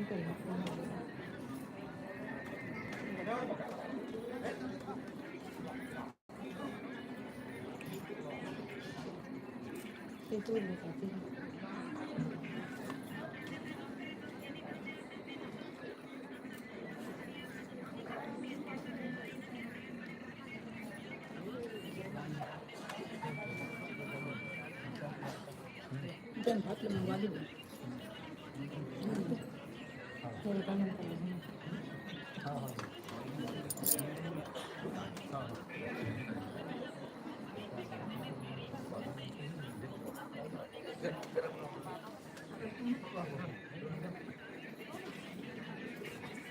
क्या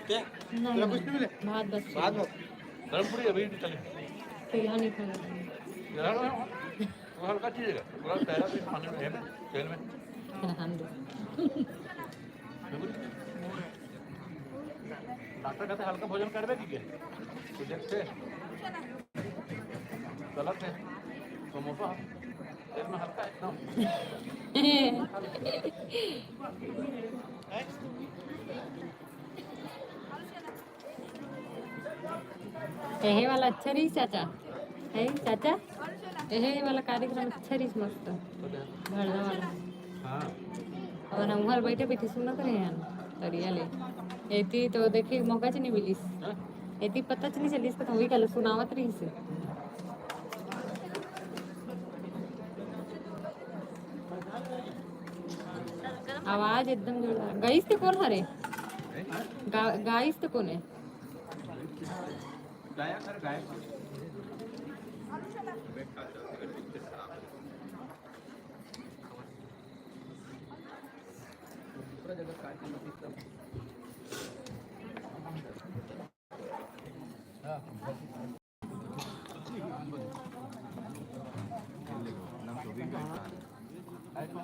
तेरा कुछ नहीं मिले भात बस भात गरम पूरी अभी चले पिला नहीं खाना यार वो हल्का चीज है पूरा पहला भी खाने में है तेल में डॉक्टर कहते हल्का भोजन करबे की तो देखते गलत है समोसा तेल में हल्का एकदम हे वाला अच्छा रही चाचा है चाचा हे वाला कार्यक्रम अच्छा रही मस्त भरना वाला और हम घर बैठे बैठे सुनत रहे हैं तरिया ले एती तो देखी मौका च नहीं मिलीस एती पता च नहीं चलीस तो वही कल सुनावत रही से आवाज एकदम गाइस ते कोण हरे गाइस ते कोण है गाया कर गाय दूसरा जगह काय की मतलब हां नाम तो भी गाय आई तो